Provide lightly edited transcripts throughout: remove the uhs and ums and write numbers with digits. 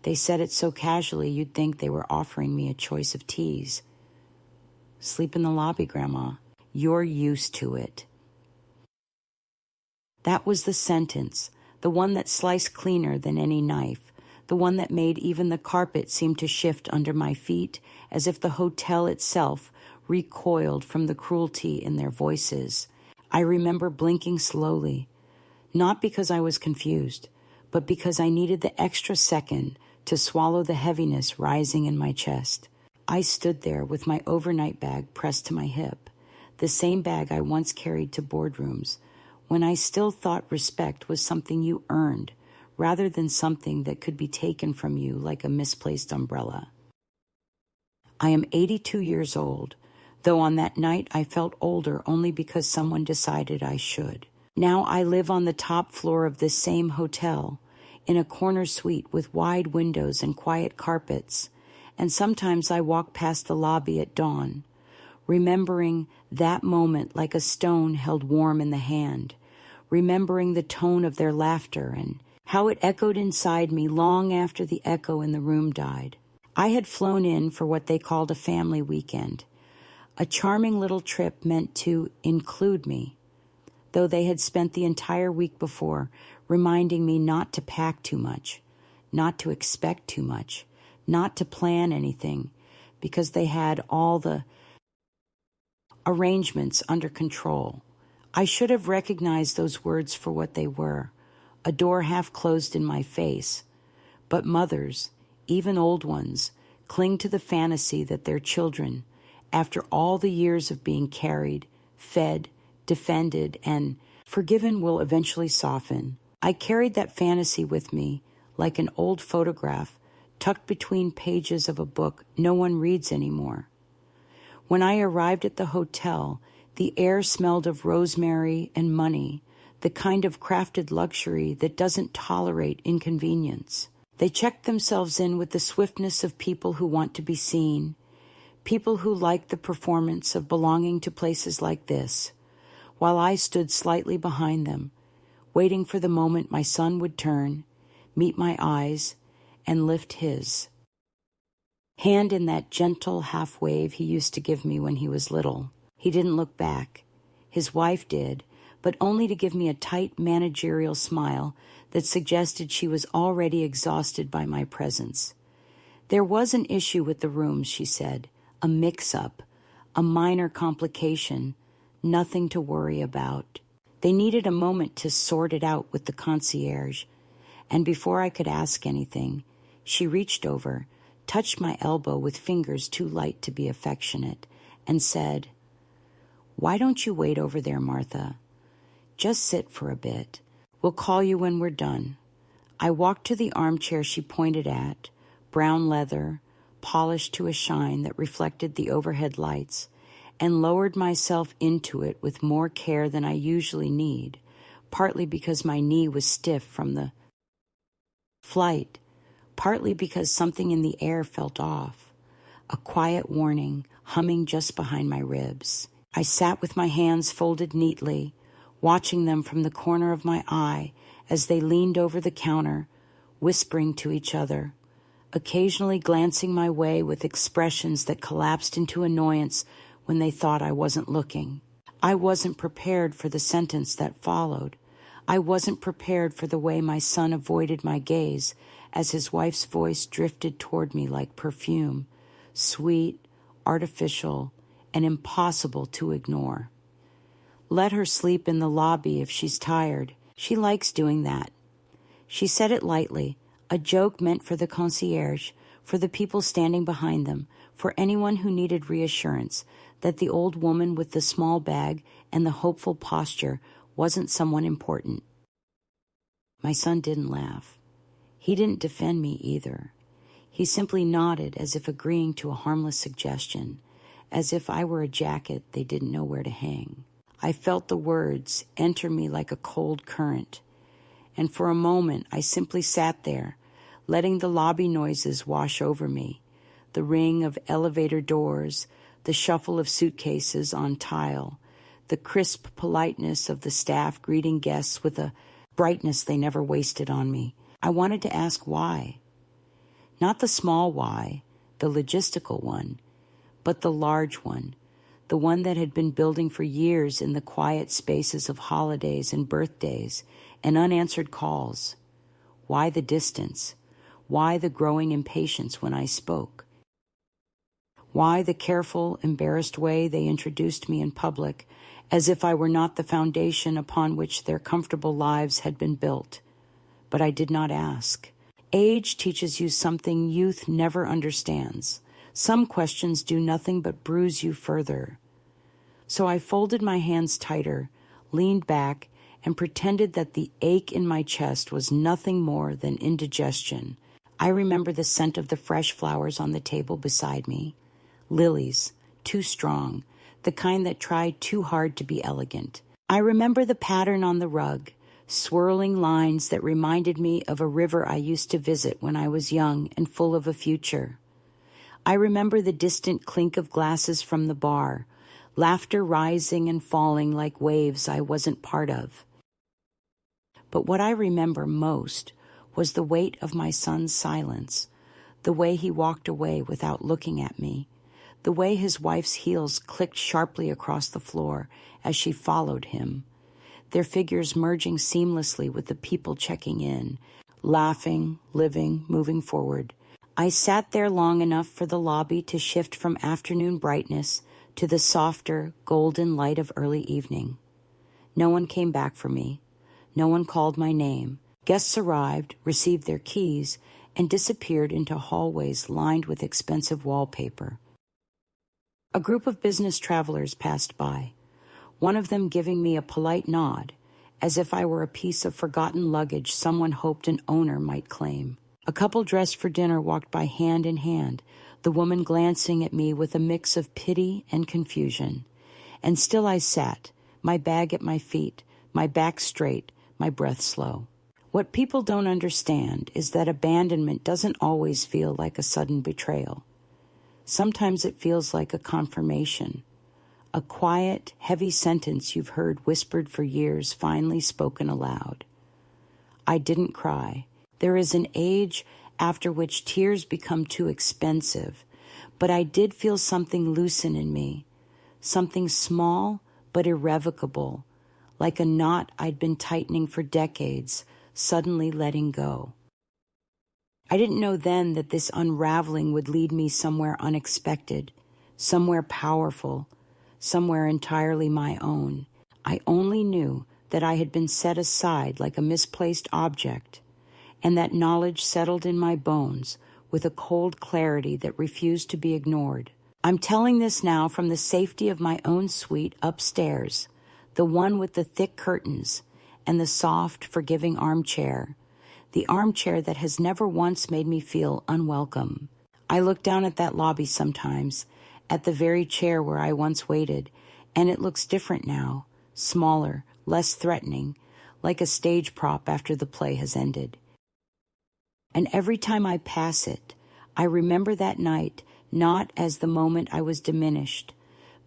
They said it so casually you'd think they were offering me a choice of teas. Sleep in the lobby, Grandma. You're used to it. That was the sentence, the one that sliced cleaner than any knife, the one that made even the carpet seem to shift under my feet, as if the hotel itself recoiled from the cruelty in their voices. I remember blinking slowly, not because I was confused, but because I needed the extra second to swallow the heaviness rising in my chest. I stood there with my overnight bag pressed to my hip, the same bag I once carried to boardrooms, when I still thought respect was something you earned, rather than something that could be taken from you like a misplaced umbrella. I am 82 years old, though on that night I felt older only because someone decided I should. Now I live on the top floor of this same hotel, in a corner suite with wide windows and quiet carpets, and sometimes I walk past the lobby at dawn, remembering that moment like a stone held warm in the hand, remembering the tone of their laughter and how it echoed inside me long after the echo in the room died. I had flown in for what they called a family weekend, a charming little trip meant to include me, though they had spent the entire week before reminding me not to pack too much, not to expect too much, not to plan anything, because they had all the arrangements under control. I should have recognized those words for what they were, a door half closed in my face. But mothers, even old ones, cling to the fantasy that their children, after all the years of being carried, fed, defended, and forgiven, will eventually soften. I carried that fantasy with me like an old photograph tucked between pages of a book no one reads anymore. When I arrived at the hotel, the air smelled of rosemary and money, the kind of crafted luxury that doesn't tolerate inconvenience. They checked themselves in with the swiftness of people who want to be seen, people who like the performance of belonging to places like this, while I stood slightly behind them, waiting for the moment my son would turn, meet my eyes, and lift his hand in that gentle half wave he used to give me when he was little. He didn't look back. His wife did, but only to give me a tight managerial smile that suggested she was already exhausted by my presence. There was an issue with the rooms, she said, a mix-up, a minor complication, nothing to worry about. They needed a moment to sort it out with the concierge, and before I could ask anything, she reached over, touched my elbow with fingers too light to be affectionate, and said, "Why don't you wait over there, Martha? Just sit for a bit. We'll call you when we're done." I walked to the armchair she pointed at, brown leather, polished to a shine that reflected the overhead lights, and lowered myself into it with more care than I usually need, partly because my knee was stiff from the flight, partly because something in the air felt off, a quiet warning humming just behind my ribs. I sat with my hands folded neatly, watching them from the corner of my eye as they leaned over the counter, whispering to each other, occasionally glancing my way with expressions that collapsed into annoyance when they thought I wasn't looking. I wasn't prepared for the sentence that followed. I wasn't prepared for the way my son avoided my gaze as his wife's voice drifted toward me like perfume, sweet, artificial, and impossible to ignore. "Let her sleep in the lobby if she's tired. She likes doing that." She said it lightly, a joke meant for the concierge, for the people standing behind them, for anyone who needed reassurance that the old woman with the small bag and the hopeful posture wasn't someone important. My son didn't laugh. He didn't defend me either. He simply nodded as if agreeing to a harmless suggestion, as if I were a jacket they didn't know where to hang. I felt the words enter me like a cold current, and for a moment I simply sat there, letting the lobby noises wash over me, the ring of elevator doors, the shuffle of suitcases on tile, the crisp politeness of the staff greeting guests with a brightness they never wasted on me. I wanted to ask why. Not the small why, the logistical one, but the large one, the one that had been building for years in the quiet spaces of holidays and birthdays and unanswered calls. Why the distance? Why the growing impatience when I spoke? Why the careful, embarrassed way they introduced me in public, as if I were not the foundation upon which their comfortable lives had been built? But I did not ask. Age teaches you something youth never understands. Some questions do nothing but bruise you further. So I folded my hands tighter, leaned back, and pretended that the ache in my chest was nothing more than indigestion. I remember the scent of the fresh flowers on the table beside me. Lilies, too strong, the kind that tried too hard to be elegant. I remember the pattern on the rug, swirling lines that reminded me of a river I used to visit when I was young and full of a future. I remember the distant clink of glasses from the bar, laughter rising and falling like waves I wasn't part of. But what I remember most was the weight of my son's silence, the way he walked away without looking at me, the way his wife's heels clicked sharply across the floor as she followed him, their figures merging seamlessly with the people checking in, laughing, living, moving forward. I sat there long enough for the lobby to shift from afternoon brightness to the softer, golden light of early evening. No one came back for me. No one called my name. Guests arrived, received their keys, and disappeared into hallways lined with expensive wallpaper. A group of business travelers passed by, one of them giving me a polite nod, as if I were a piece of forgotten luggage someone hoped an owner might claim. A couple dressed for dinner walked by hand in hand, the woman glancing at me with a mix of pity and confusion. And still I sat, my bag at my feet, my back straight, my breath slow. What people don't understand is that abandonment doesn't always feel like a sudden betrayal. Sometimes it feels like a confirmation, a quiet, heavy sentence you've heard whispered for years finally spoken aloud. I didn't cry. There is an age after which tears become too expensive, but I did feel something loosen in me, something small but irrevocable, like a knot I'd been tightening for decades, suddenly letting go. I didn't know then that this unraveling would lead me somewhere unexpected, somewhere powerful, somewhere entirely my own. I only knew that I had been set aside like a misplaced object, and that knowledge settled in my bones with a cold clarity that refused to be ignored. I'm telling this now from the safety of my own suite upstairs, the one with the thick curtains and the soft, forgiving armchair, the armchair that has never once made me feel unwelcome. I look down at that lobby sometimes, at the very chair where I once waited, and it looks different now, smaller, less threatening, like a stage prop after the play has ended. And every time I pass it, I remember that night not as the moment I was diminished,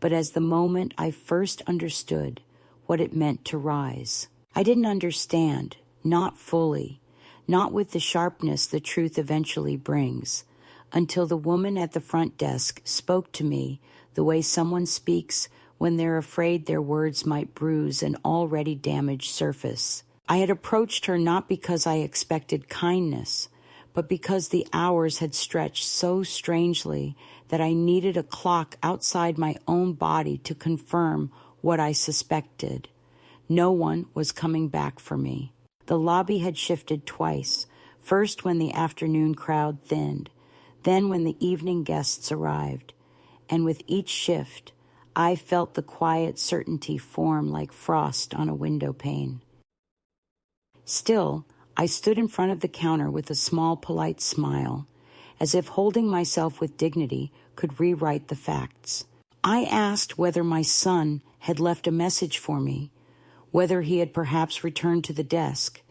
but as the moment I first understood what it meant to rise. I didn't understand, not fully, not with the sharpness the truth eventually brings, until the woman at the front desk spoke to me the way someone speaks when they're afraid their words might bruise an already damaged surface. I had approached her not because I expected kindness, but because the hours had stretched so strangely that I needed a clock outside my own body to confirm what I suspected. No one was coming back for me. The lobby had shifted twice, first when the afternoon crowd thinned, then when the evening guests arrived, and with each shift, I felt the quiet certainty form like frost on a window pane. Still, I stood in front of the counter with a small, polite smile, as if holding myself with dignity could rewrite the facts. I asked whether my son had left a message for me, whether he had perhaps returned to the desk,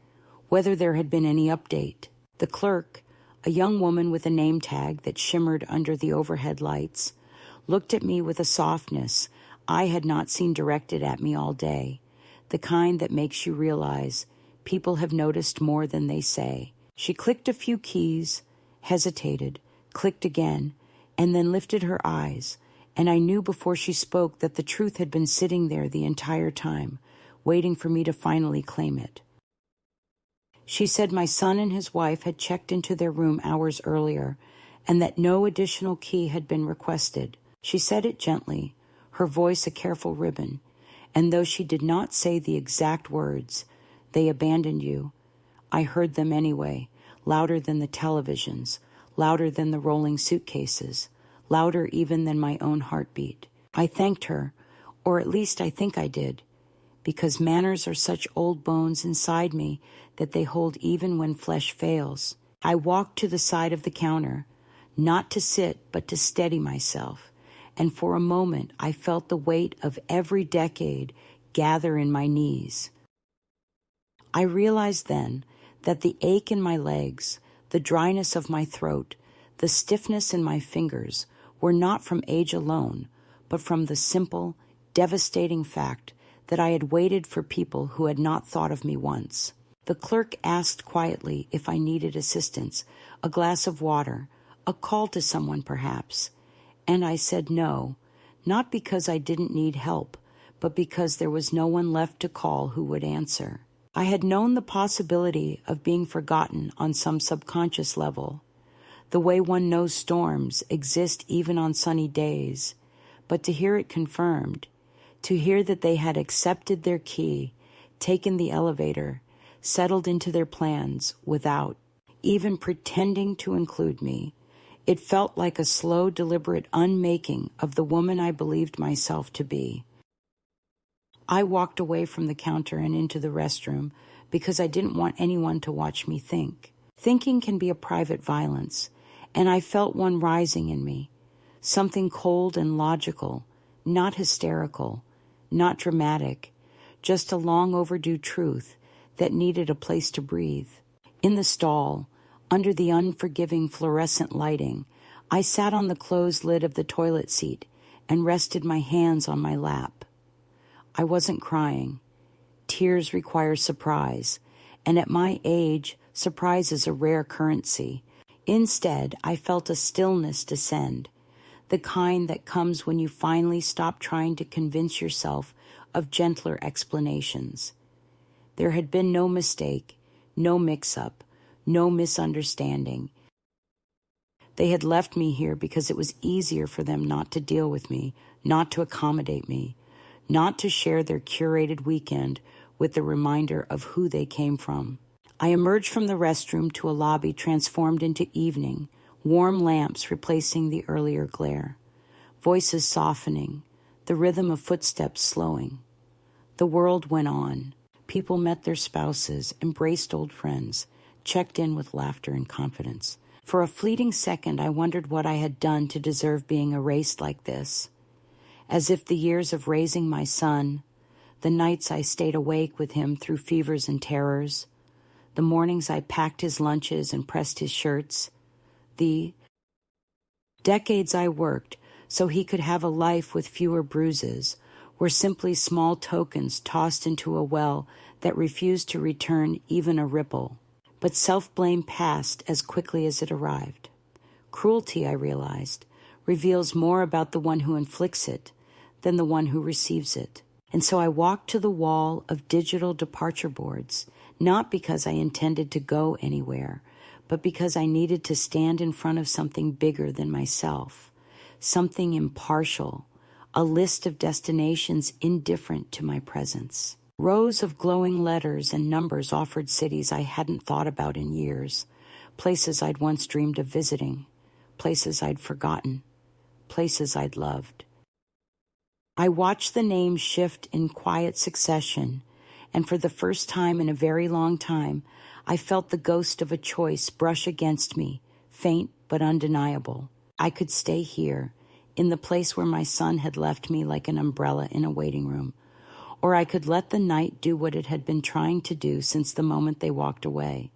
whether there had been any update. The clerk, a young woman with a name tag that shimmered under the overhead lights, looked at me with a softness I had not seen directed at me all day, the kind that makes you realize people have noticed more than they say. She clicked a few keys, hesitated, clicked again, and then lifted her eyes, and I knew before she spoke that the truth had been sitting there the entire time, waiting for me to finally claim it. She said my son and his wife had checked into their room hours earlier, and that no additional key had been requested. She said it gently, her voice a careful ribbon, and though she did not say the exact words, "They abandoned you," I heard them anyway, louder than the televisions, louder than the rolling suitcases, louder even than my own heartbeat. I thanked her, or at least I think I did, because manners are such old bones inside me that they hold even when flesh fails. I walked to the side of the counter, not to sit, but to steady myself, and for a moment I felt the weight of every decade gather in my knees. I realized then that the ache in my legs, the dryness of my throat, the stiffness in my fingers were not from age alone, but from the simple, devastating fact that I had waited for people who had not thought of me once. The clerk asked quietly if I needed assistance, a glass of water, a call to someone perhaps, and I said no, not because I didn't need help, but because there was no one left to call who would answer. I had known the possibility of being forgotten on some subconscious level, the way one knows storms exist even on sunny days, but to hear it confirmed, to hear that they had accepted their key, taken the elevator, settled into their plans without even pretending to include me, it felt like a slow, deliberate unmaking of the woman I believed myself to be. I walked away from the counter and into the restroom because I didn't want anyone to watch me think. Thinking can be a private violence, and I felt one rising in me, something cold and logical, not hysterical, not dramatic, just a long overdue truth that needed a place to breathe. In the stall, under the unforgiving fluorescent lighting, I sat on the closed lid of the toilet seat and rested my hands on my lap. I wasn't crying. Tears require surprise, and at my age, surprise is a rare currency. Instead, I felt a stillness descend, the kind that comes when you finally stop trying to convince yourself of gentler explanations. There had been no mistake, no mix-up, no misunderstanding. They had left me here because it was easier for them not to deal with me, not to accommodate me, not to share their curated weekend with the reminder of who they came from. I emerged from the restroom to a lobby transformed into evening, warm lamps replacing the earlier glare, voices softening, the rhythm of footsteps slowing. The world went on. People met their spouses, embraced old friends, checked in with laughter and confidence. For a fleeting second, I wondered what I had done to deserve being erased like this, as if the years of raising my son, the nights I stayed awake with him through fevers and terrors, the mornings I packed his lunches and pressed his shirts, the decades I worked so he could have a life with fewer bruises, were simply small tokens tossed into a well that refused to return even a ripple. But self-blame passed as quickly as it arrived. Cruelty, I realized, reveals more about the one who inflicts it than the one who receives it. And so I walked to the wall of digital departure boards, not because I intended to go anywhere, but because I needed to stand in front of something bigger than myself, something impartial, a list of destinations indifferent to my presence. Rows of glowing letters and numbers offered cities I hadn't thought about in years, places I'd once dreamed of visiting, places I'd forgotten, places I'd loved. I watched the names shift in quiet succession, and for the first time in a very long time, I felt the ghost of a choice brush against me, faint but undeniable. I could stay here, in the place where my son had left me like an umbrella in a waiting room, or I could let the night do what it had been trying to do since the moment they walked away,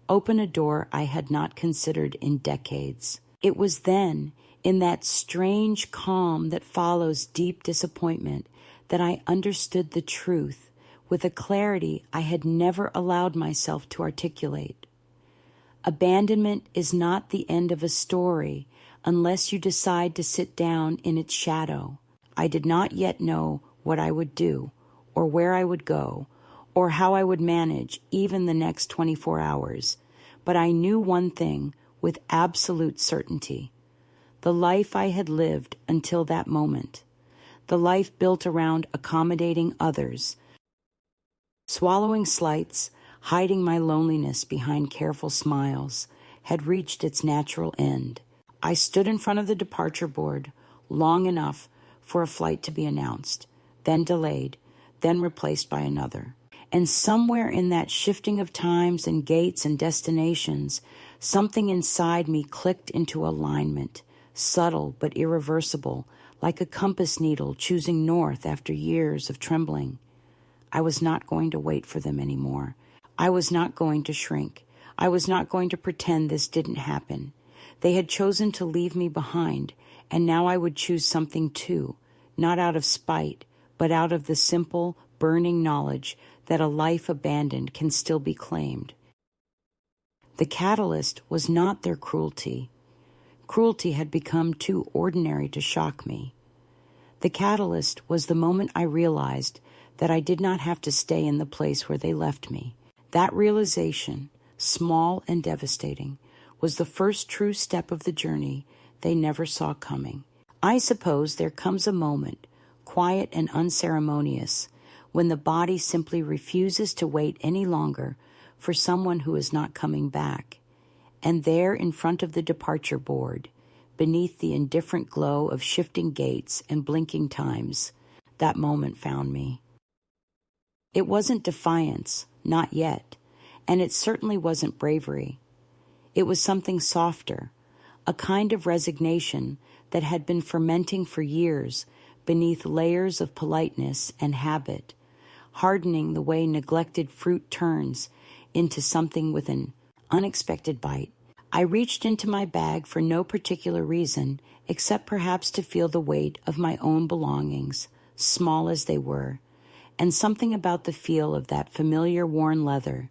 open a door I had not considered in decades. It was then, in that strange calm that follows deep disappointment, that I understood the truth with a clarity I had never allowed myself to articulate. Abandonment is not the end of a story unless you decide to sit down in its shadow. I did not yet know what I would do, or where I would go, or how I would manage even the next 24 hours. But I knew one thing with absolute certainty. The life I had lived until that moment, the life built around accommodating others, swallowing slights, hiding my loneliness behind careful smiles, had reached its natural end. I stood in front of the departure board long enough for a flight to be announced, then delayed, then replaced by another. And somewhere in that shifting of times and gates and destinations, something inside me clicked into alignment, subtle but irreversible, like a compass needle choosing north after years of trembling. I was not going to wait for them anymore. I was not going to shrink. I was not going to pretend this didn't happen. They had chosen to leave me behind, and now I would choose something too, not out of spite, but out of the simple, burning knowledge that a life abandoned can still be claimed. The catalyst was not their cruelty. Cruelty had become too ordinary to shock me. The catalyst was the moment I realized that I did not have to stay in the place where they left me. That realization, small and devastating, was the first true step of the journey they never saw coming. I suppose there comes a moment, quiet and unceremonious, when the body simply refuses to wait any longer for someone who is not coming back. And there in front of the departure board, beneath the indifferent glow of shifting gates and blinking times, that moment found me. It wasn't defiance, not yet, and it certainly wasn't bravery. It was something softer, a kind of resignation that had been fermenting for years beneath layers of politeness and habit, hardening the way neglected fruit turns into something with an unexpected bite. I reached into my bag for no particular reason, except perhaps to feel the weight of my own belongings, small as they were, and something about the feel of that familiar worn leather,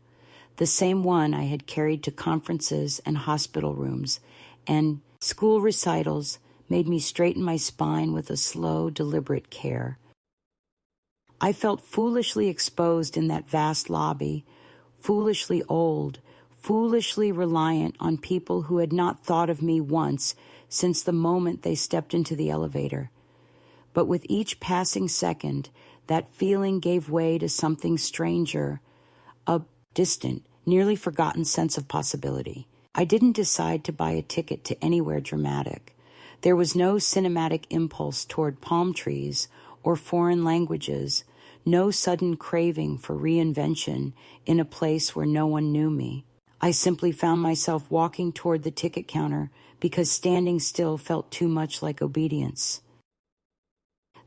the same one I had carried to conferences and hospital rooms and school recitals, made me straighten my spine with a slow, deliberate care. I felt foolishly exposed in that vast lobby, foolishly old, foolishly reliant on people who had not thought of me once since the moment they stepped into the elevator. But with each passing second, that feeling gave way to something stranger, a distant, nearly forgotten sense of possibility. I didn't decide to buy a ticket to anywhere dramatic. There was no cinematic impulse toward palm trees or foreign languages, no sudden craving for reinvention in a place where no one knew me. I simply found myself walking toward the ticket counter because standing still felt too much like obedience.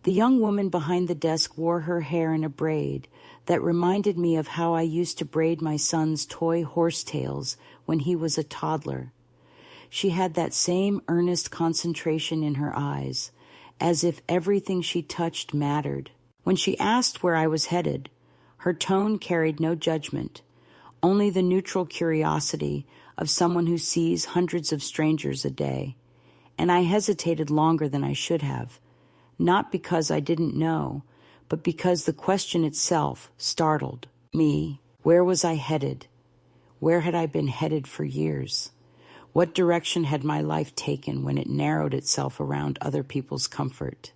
The young woman behind the desk wore her hair in a braid that reminded me of how I used to braid my son's toy horsetails when he was a toddler. She had that same earnest concentration in her eyes, as if everything she touched mattered. When she asked where I was headed, her tone carried no judgment, only the neutral curiosity of someone who sees hundreds of strangers a day. And I hesitated longer than I should have, not because I didn't know, but because the question itself startled me. Where was I headed? Where had I been headed for years? What direction had my life taken when it narrowed itself around other people's comfort?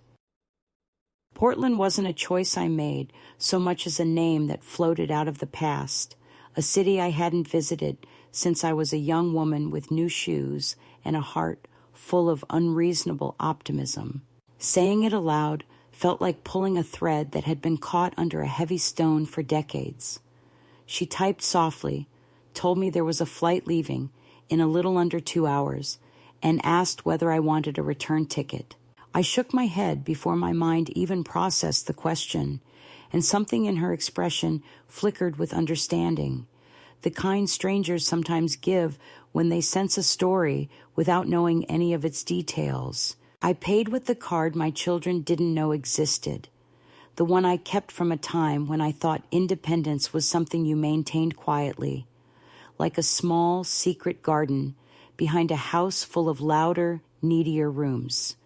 Portland wasn't a choice I made so much as a name that floated out of the past, a city I hadn't visited since I was a young woman with new shoes and a heart full of unreasonable optimism. Saying it aloud felt like pulling a thread that had been caught under a heavy stone for decades. She typed softly, told me there was a flight leaving in a little under 2 hours, and asked whether I wanted a return ticket. I shook my head before my mind even processed the question, and something in her expression flickered with understanding, the kind strangers sometimes give when they sense a story without knowing any of its details. I paid with the card my children didn't know existed, the one I kept from a time when I thought independence was something you maintained quietly, like a small, secret garden behind a house full of louder, needier rooms.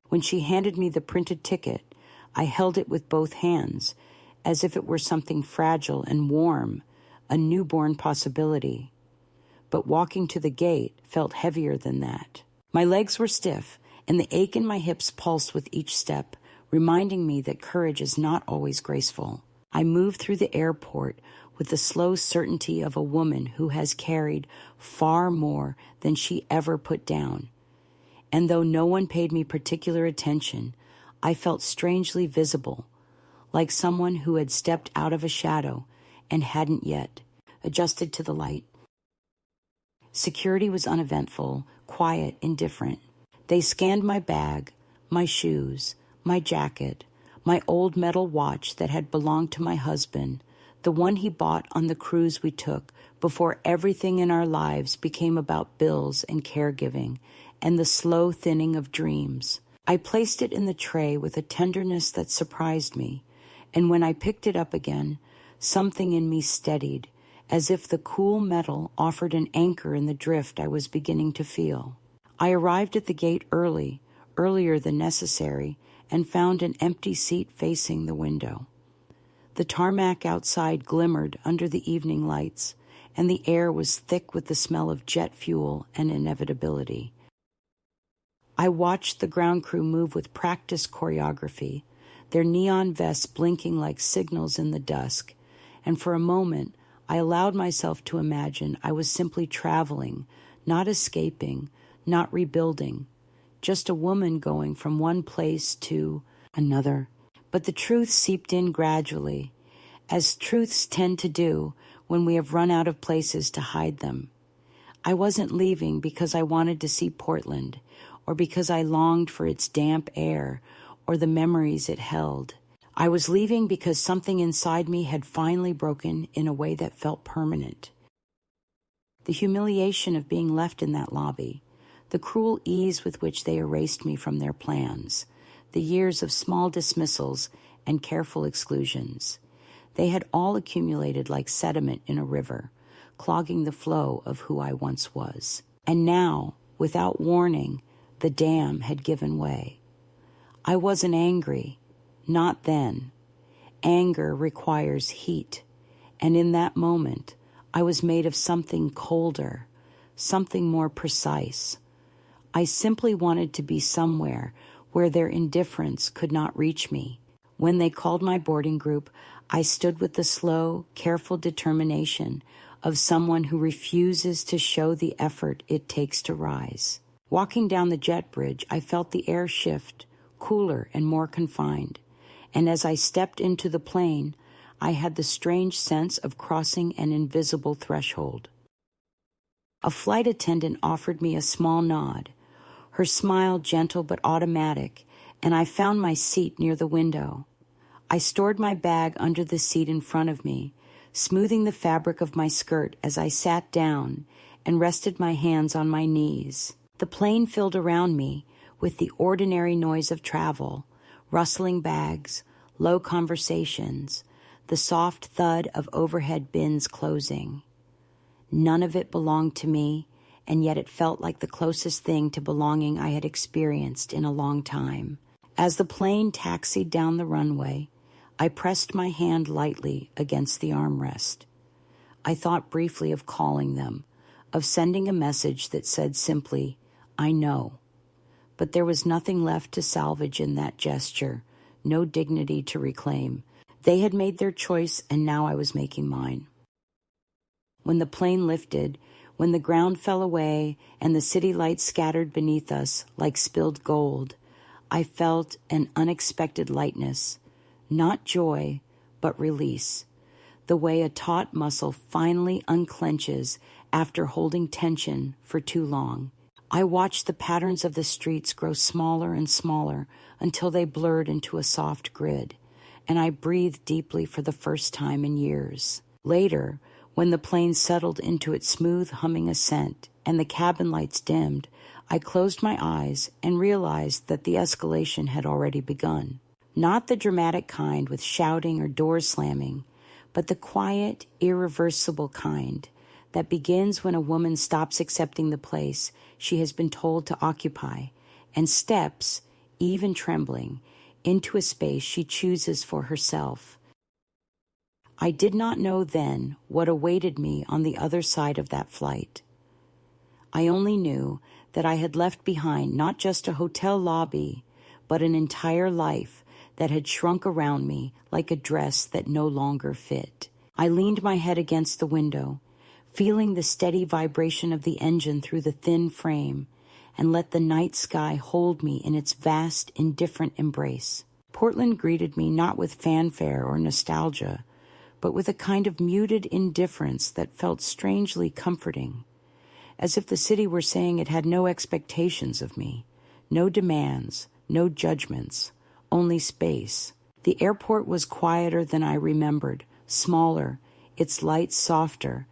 When she handed me the printed ticket, I held it with both hands, as if it were something fragile and warm, a newborn possibility. But walking to the gate felt heavier than that. My legs were stiff, and the ache in my hips pulsed with each step, reminding me that courage is not always graceful. I moved through the airport with the slow certainty of a woman who has carried far more than she ever put down. And though no one paid me particular attention, I felt strangely visible, like someone who had stepped out of a shadow and hadn't yet adjusted to the light. Security was uneventful, quiet, indifferent. They scanned my bag, my shoes, my jacket, my old metal watch that had belonged to my husband, the one he bought on the cruise we took before everything in our lives became about bills and caregiving and the slow thinning of dreams. I placed it in the tray with a tenderness that surprised me, and when I picked it up again, something in me steadied, as if the cool metal offered an anchor in the drift I was beginning to feel. I arrived at the gate earlier than necessary, and found an empty seat facing the window. The tarmac outside glimmered under the evening lights, and the air was thick with the smell of jet fuel and inevitability. I watched the ground crew move with practiced choreography, their neon vests blinking like signals in the dusk, and for a moment I allowed myself to imagine I was simply traveling, not escaping, not rebuilding, just a woman going from one place to another. But the truth seeped in gradually, as truths tend to do when we have run out of places to hide them. I wasn't leaving because I wanted to see Portland, or because I longed for its damp air or the memories it held. I was leaving because something inside me had finally broken in a way that felt permanent. The humiliation of being left in that lobby, the cruel ease with which they erased me from their plans, the years of small dismissals and careful exclusions. They had all accumulated like sediment in a river, clogging the flow of who I once was. And now, without warning, the dam had given way. I wasn't angry, not then. Anger requires heat, and in that moment, I was made of something colder, something more precise. I simply wanted to be somewhere where their indifference could not reach me. When they called my boarding group, I stood with the slow, careful determination of someone who refuses to show the effort it takes to rise. Walking down the jet bridge, I felt the air shift, cooler and more confined, and as I stepped into the plane, I had the strange sense of crossing an invisible threshold. A flight attendant offered me a small nod, her smile gentle but automatic, and I found my seat near the window. I stored my bag under the seat in front of me, smoothing the fabric of my skirt as I sat down and rested my hands on my knees. The plane filled around me with the ordinary noise of travel, rustling bags, low conversations, the soft thud of overhead bins closing. None of it belonged to me, and yet it felt like the closest thing to belonging I had experienced in a long time. As the plane taxied down the runway, I pressed my hand lightly against the armrest. I thought briefly of calling them, of sending a message that said simply, "I know." But there was nothing left to salvage in that gesture, no dignity to reclaim. They had made their choice, and now I was making mine. When the plane lifted, when the ground fell away and the city lights scattered beneath us like spilled gold, I felt an unexpected lightness, not joy, but release, the way a taut muscle finally unclenches after holding tension for too long. I watched the patterns of the streets grow smaller and smaller until they blurred into a soft grid, and I breathed deeply for the first time in years. Later, when the plane settled into its smooth humming ascent and the cabin lights dimmed, I closed my eyes and realized that the escalation had already begun. Not the dramatic kind with shouting or doors slamming, but the quiet, irreversible kind, that begins when a woman stops accepting the place she has been told to occupy and steps, even trembling, into a space she chooses for herself. I did not know then what awaited me on the other side of that flight. I only knew that I had left behind not just a hotel lobby, but an entire life that had shrunk around me like a dress that no longer fit. I leaned my head against the window, feeling the steady vibration of the engine through the thin frame, and let the night sky hold me in its vast, indifferent embrace. Portland greeted me not with fanfare or nostalgia, but with a kind of muted indifference that felt strangely comforting, as if the city were saying it had no expectations of me, no demands, no judgments, only space. The airport was quieter than I remembered, smaller, its lights softer,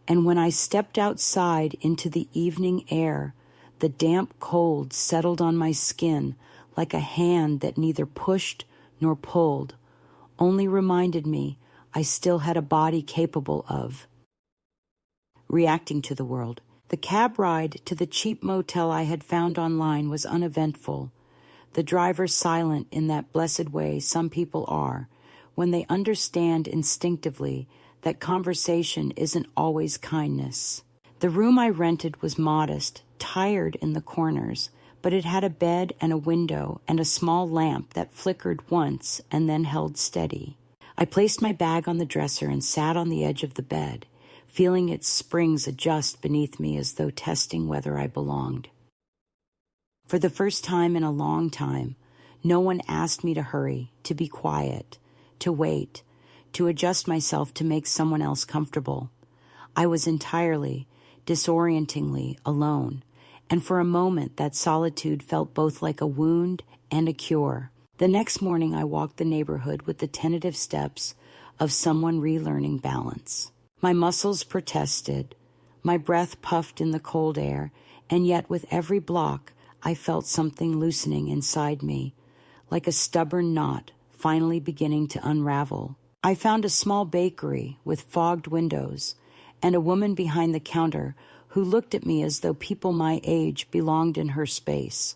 and when I stepped outside into the evening air, the damp cold settled on my skin like a hand that neither pushed nor pulled, only reminded me I still had a body capable of reacting to the world. The cab ride to the cheap motel I had found online was uneventful, the driver silent in that blessed way some people are when they understand instinctively that conversation isn't always kindness. The room I rented was modest, tired in the corners, but it had a bed and a window and a small lamp that flickered once and then held steady. I placed my bag on the dresser and sat on the edge of the bed, feeling its springs adjust beneath me as though testing whether I belonged. For the first time in a long time, no one asked me to hurry, to be quiet, to wait, to adjust myself to make someone else comfortable. I was entirely, disorientingly alone, and for a moment that solitude felt both like a wound and a cure. The next morning I walked the neighborhood with the tentative steps of someone relearning balance. My muscles protested, my breath puffed in the cold air, and yet with every block I felt something loosening inside me, like a stubborn knot finally beginning to unravel. I found a small bakery with fogged windows and a woman behind the counter who looked at me as though people my age belonged in her space,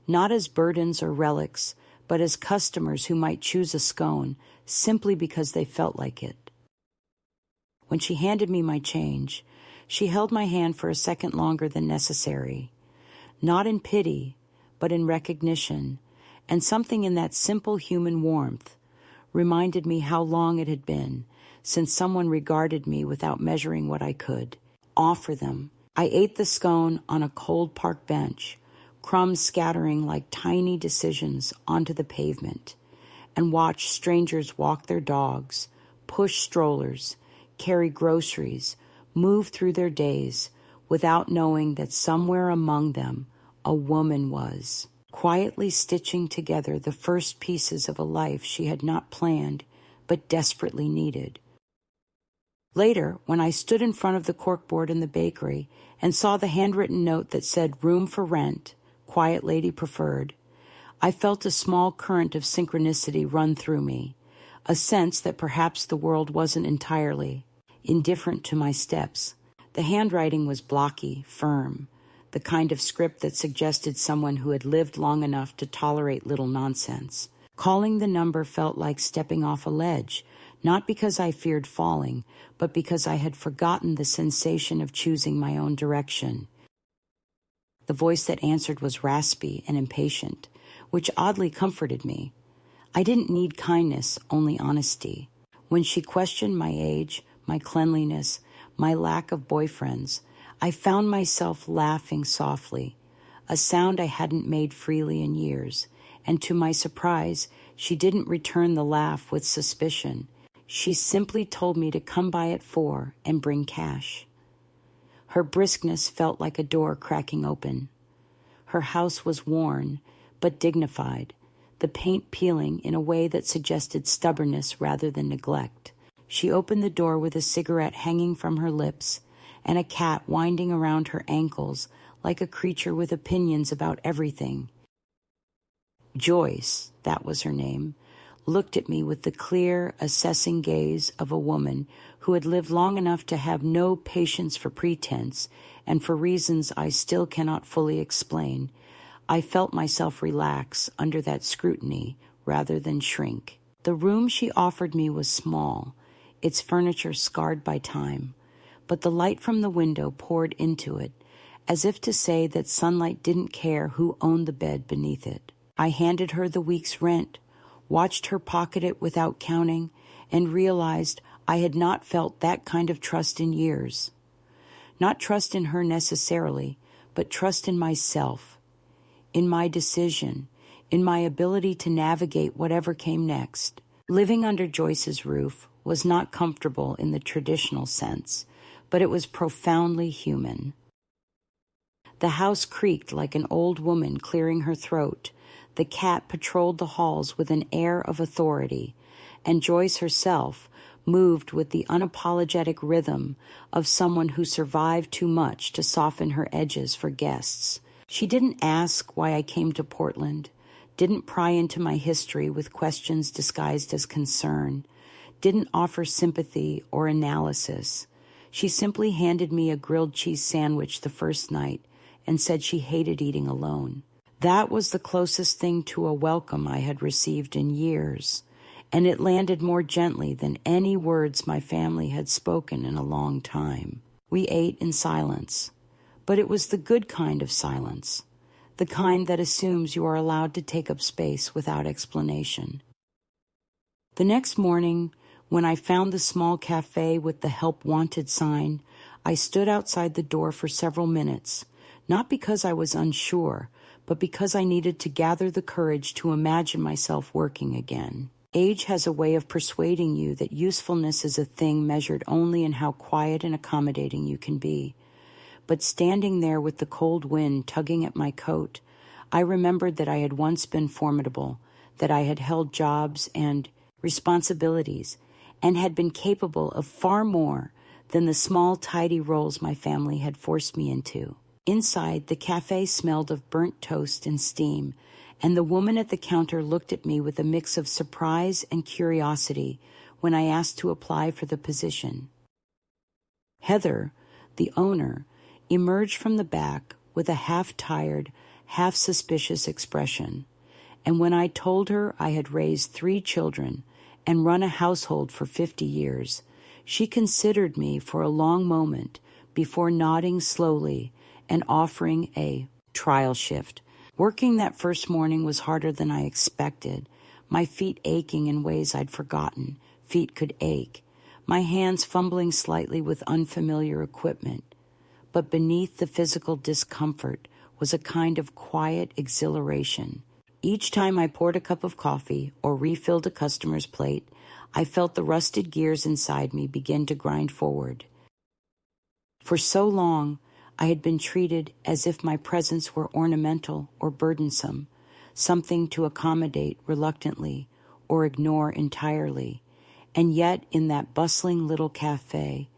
not as burdens or relics, but as customers who might choose a scone simply because they felt like it. When she handed me my change, she held my hand for a second longer than necessary, not in pity, but in recognition, and something in that simple human warmth reminded me how long it had been since someone regarded me without measuring what I could offer them. I ate the scone on a cold park bench, crumbs scattering like tiny decisions onto the pavement, and watched strangers walk their dogs, push strollers, carry groceries, move through their days without knowing that somewhere among them a woman was, quietly stitching together the first pieces of a life she had not planned but desperately needed. Later, when I stood in front of the corkboard in the bakery and saw the handwritten note that said room for rent, quiet lady preferred, I felt a small current of synchronicity run through me, a sense that perhaps the world wasn't entirely indifferent to my steps. The handwriting was blocky, firm, the kind of script that suggested someone who had lived long enough to tolerate little nonsense. Calling the number felt like stepping off a ledge, not because I feared falling, but because I had forgotten the sensation of choosing my own direction. The voice that answered was raspy and impatient, which oddly comforted me. I didn't need kindness, only honesty. When she questioned my age, my cleanliness, my lack of boyfriends, I found myself laughing softly, a sound I hadn't made freely in years, and to my surprise, she didn't return the laugh with suspicion. She simply told me to come by at 4 and bring cash. Her briskness felt like a door cracking open. Her house was worn, but dignified, the paint peeling in a way that suggested stubbornness rather than neglect. She opened the door with a cigarette hanging from her lips and a cat winding around her ankles like a creature with opinions about everything. Joyce, that was her name, looked at me with the clear, assessing gaze of a woman who had lived long enough to have no patience for pretense, and for reasons I still cannot fully explain, I felt myself relax under that scrutiny rather than shrink. The room she offered me was small, its furniture scarred by time, but the light from the window poured into it, as if to say that sunlight didn't care who owned the bed beneath it. I handed her the week's rent, watched her pocket it without counting, and realized I had not felt that kind of trust in years. Not trust in her necessarily, but trust in myself, in my decision, in my ability to navigate whatever came next. Living under Joyce's roof was not comfortable in the traditional sense, but it was profoundly human. The house creaked like an old woman clearing her throat. The cat patrolled the halls with an air of authority, and Joyce herself moved with the unapologetic rhythm of someone who survived too much to soften her edges for guests. She didn't ask why I came to Portland, didn't pry into my history with questions disguised as concern, didn't offer sympathy or analysis. She simply handed me a grilled cheese sandwich the first night and said she hated eating alone. That was the closest thing to a welcome I had received in years, and it landed more gently than any words my family had spoken in a long time. We ate in silence, but it was the good kind of silence, the kind that assumes you are allowed to take up space without explanation. The next morning, when I found the small cafe with the help wanted sign, I stood outside the door for several minutes, not because I was unsure, but because I needed to gather the courage to imagine myself working again. Age has a way of persuading you that usefulness is a thing measured only in how quiet and accommodating you can be. But standing there with the cold wind tugging at my coat, I remembered that I had once been formidable, that I had held jobs and responsibilities, and had been capable of far more than the small, tidy roles my family had forced me into. Inside, the cafe smelled of burnt toast and steam, and the woman at the counter looked at me with a mix of surprise and curiosity when I asked to apply for the position. Heather, the owner, emerged from the back with a half-tired, half-suspicious expression, and when I told her I had raised 3 children and run a household for 50 years, she considered me for a long moment before nodding slowly and offering a trial shift. Working that first morning was harder than I expected, my feet aching in ways I'd forgotten feet could ache, my hands fumbling slightly with unfamiliar equipment. But beneath the physical discomfort was a kind of quiet exhilaration. Each time I poured a cup of coffee or refilled a customer's plate, I felt the rusted gears inside me begin to grind forward. For so long, I had been treated as if my presence were ornamental or burdensome, something to accommodate reluctantly or ignore entirely. And yet, in that bustling little cafe,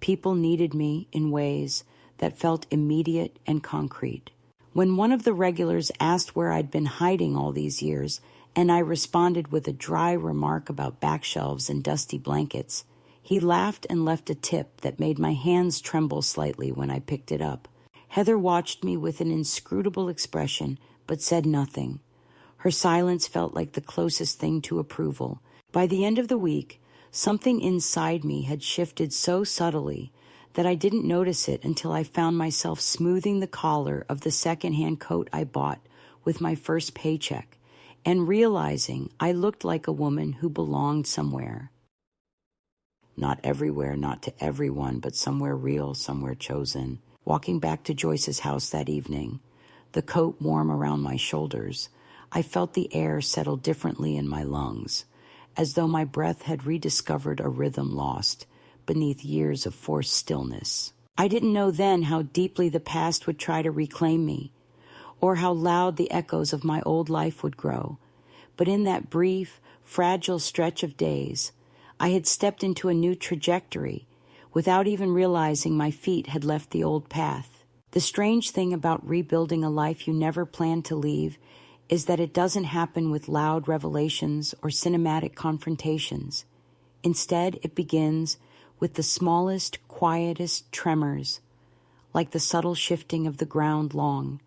people needed me in ways that felt immediate and concrete. When one of the regulars asked where I'd been hiding all these years, and I responded with a dry remark about back shelves and dusty blankets, he laughed and left a tip that made my hands tremble slightly when I picked it up. Heather watched me with an inscrutable expression, but said nothing. Her silence felt like the closest thing to approval. By the end of the week, something inside me had shifted so subtly that I didn't notice it until I found myself smoothing the collar of the secondhand coat I bought with my first paycheck, and realizing I looked like a woman who belonged somewhere. Not everywhere, not to everyone, but somewhere real, somewhere chosen. Walking back to Joyce's house that evening, the coat warm around my shoulders, I felt the air settle differently in my lungs, as though my breath had rediscovered a rhythm lost beneath years of forced stillness. I didn't know then how deeply the past would try to reclaim me, or how loud the echoes of my old life would grow. But in that brief, fragile stretch of days, I had stepped into a new trajectory without even realizing my feet had left the old path. The strange thing about rebuilding a life you never planned to leave is that it doesn't happen with loud revelations or cinematic confrontations. Instead, it begins with the smallest, quietest tremors, like the subtle shifting of the ground long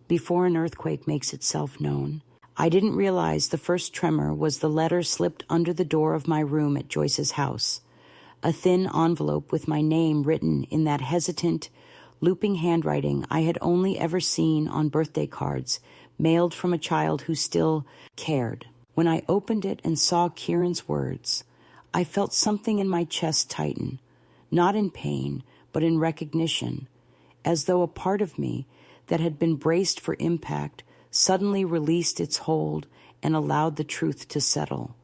before an earthquake makes itself known. I didn't realize the first tremor was the letter slipped under the door of my room at Joyce's house, a thin envelope with my name written in that hesitant, looping handwriting I had only ever seen on birthday cards, mailed from a child who still cared. When I opened it and saw Kieran's words, I felt something in my chest tighten, not in pain, but in recognition, as though a part of me that had been braced for impact suddenly released its hold and allowed the truth to settle.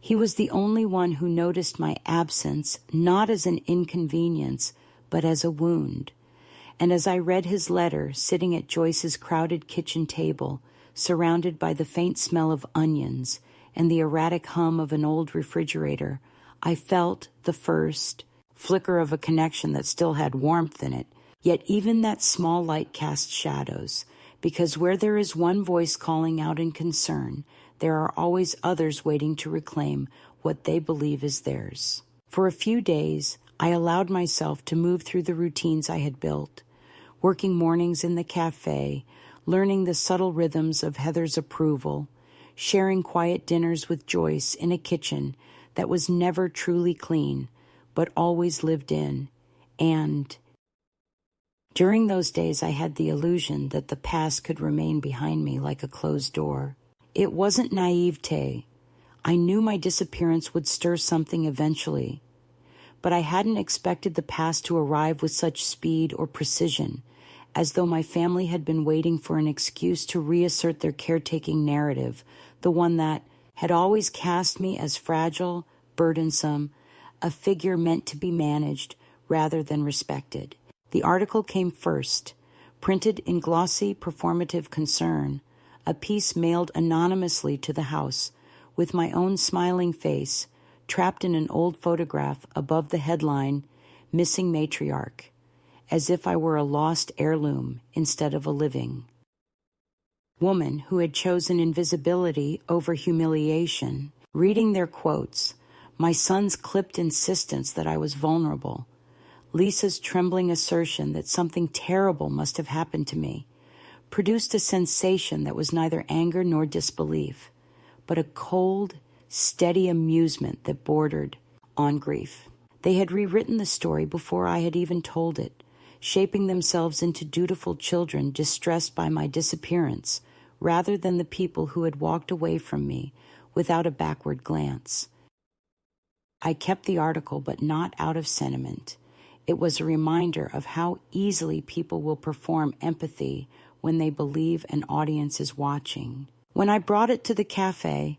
He was the only one who noticed my absence not as an inconvenience, but as a wound. And as I read his letter, sitting at Joyce's crowded kitchen table, surrounded by the faint smell of onions and the erratic hum of an old refrigerator, I felt the first flicker of a connection that still had warmth in it. Yet even that small light cast shadows, because where there is one voice calling out in concern, there are always others waiting to reclaim what they believe is theirs. For a few days, I allowed myself to move through the routines I had built, working mornings in the cafe, learning the subtle rhythms of Heather's approval, sharing quiet dinners with Joyce in a kitchen that was never truly clean, but always lived in. And during those days, I had the illusion that the past could remain behind me like a closed door. It wasn't naivete. I knew my disappearance would stir something eventually, but I hadn't expected the past to arrive with such speed or precision, as though my family had been waiting for an excuse to reassert their caretaking narrative, the one that had always cast me as fragile, burdensome, a figure meant to be managed rather than respected. The article came first, printed in glossy performative concern, a piece mailed anonymously to the house, with my own smiling face, trapped in an old photograph above the headline, "Missing Matriarch," as if I were a lost heirloom instead of a living woman who had chosen invisibility over humiliation. Reading their quotes, my son's clipped insistence that I was vulnerable, Lisa's trembling assertion that something terrible must have happened to me, produced a sensation that was neither anger nor disbelief, but a cold, steady amusement that bordered on grief. They had rewritten the story before I had even told it, shaping themselves into dutiful children distressed by my disappearance, rather than the people who had walked away from me without a backward glance. I kept the article, but not out of sentiment. It was a reminder of how easily people will perform empathy when they believe an audience is watching. When I brought it to the cafe,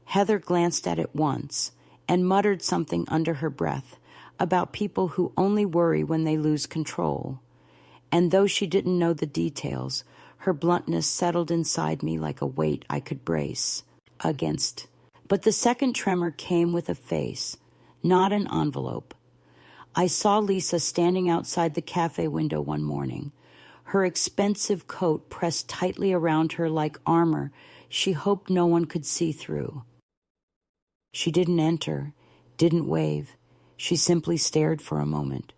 Heather glanced at it once and muttered something under her breath about people who only worry when they lose control. And though she didn't know the details, her bluntness settled inside me like a weight I could brace against. But the second tremor came with a face, not an envelope. I saw Lisa standing outside the cafe window one morning, her expensive coat pressed tightly around her like armor she hoped no one could see through. She didn't enter, didn't wave. She simply stared for a moment,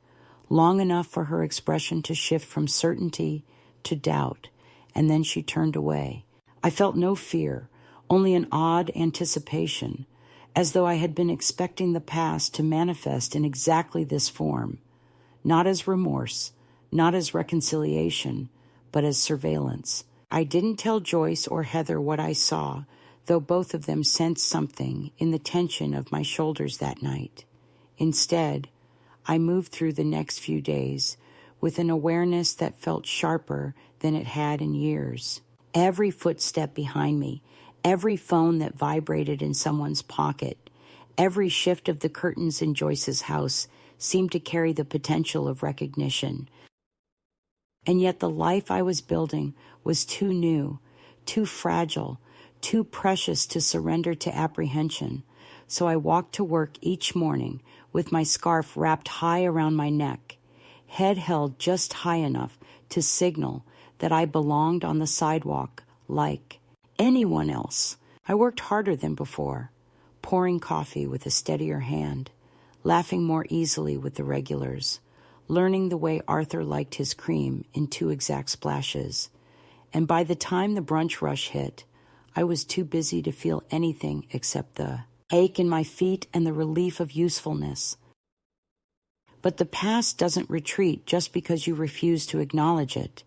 long enough for her expression to shift from certainty to doubt, and then she turned away. I felt no fear, only an odd anticipation, as though I had been expecting the past to manifest in exactly this form, not as remorse, not as reconciliation, but as surveillance. I didn't tell Joyce or Heather what I saw, though both of them sensed something in the tension of my shoulders that night. Instead, I moved through the next few days with an awareness that felt sharper than it had in years. Every footstep behind me, every phone that vibrated in someone's pocket, every shift of the curtains in Joyce's house seemed to carry the potential of recognition. And yet the life I was building was too new, too fragile, too precious to surrender to apprehension. So I walked to work each morning with my scarf wrapped high around my neck, head held just high enough to signal that I belonged on the sidewalk like anyone else. I worked harder than before, pouring coffee with a steadier hand, laughing more easily with the regulars, learning the way Arthur liked his cream in 2 exact splashes. And by the time the brunch rush hit, I was too busy to feel anything except the ache in my feet and the relief of usefulness. But the past doesn't retreat just because you refuse to acknowledge it.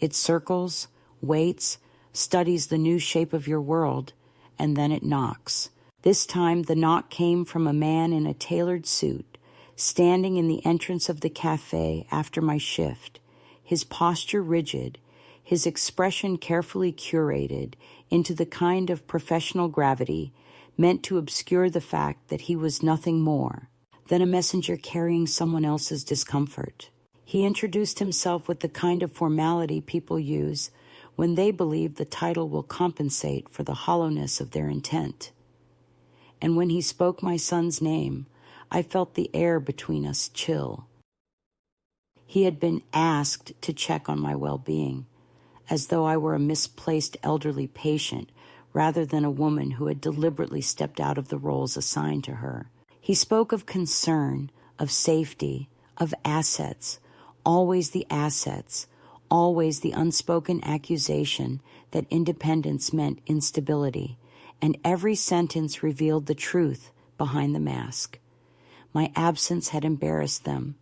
It circles, waits, studies the new shape of your world, and then it knocks. This time the knock came from a man in a tailored suit, standing in the entrance of the cafe after my shift, his posture rigid, his expression carefully curated into the kind of professional gravity meant to obscure the fact that he was nothing more than a messenger carrying someone else's discomfort. He introduced himself with the kind of formality people use when they believe the title will compensate for the hollowness of their intent. And when he spoke my son's name, I felt the air between us chill. He had been asked to check on my well-being, as though I were a misplaced elderly patient rather than a woman who had deliberately stepped out of the roles assigned to her. He spoke of concern, of safety, of assets, always the assets, always the unspoken accusation that independence meant instability, and every sentence revealed the truth behind the mask. My absence had embarrassed them,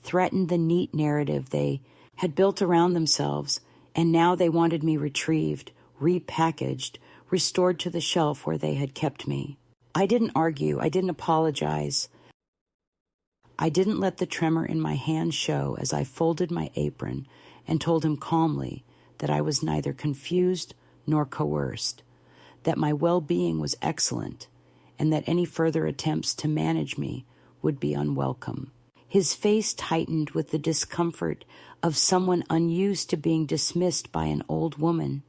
threatened the neat narrative they had built around themselves, and now they wanted me retrieved, repackaged, restored to the shelf where they had kept me. I didn't argue. I didn't apologize. I didn't let the tremor in my hand show as I folded my apron and told him calmly that I was neither confused nor coerced, that my well-being was excellent, and that any further attempts to manage me would be unwelcome. His face tightened with the discomfort of someone unused to being dismissed by an old woman.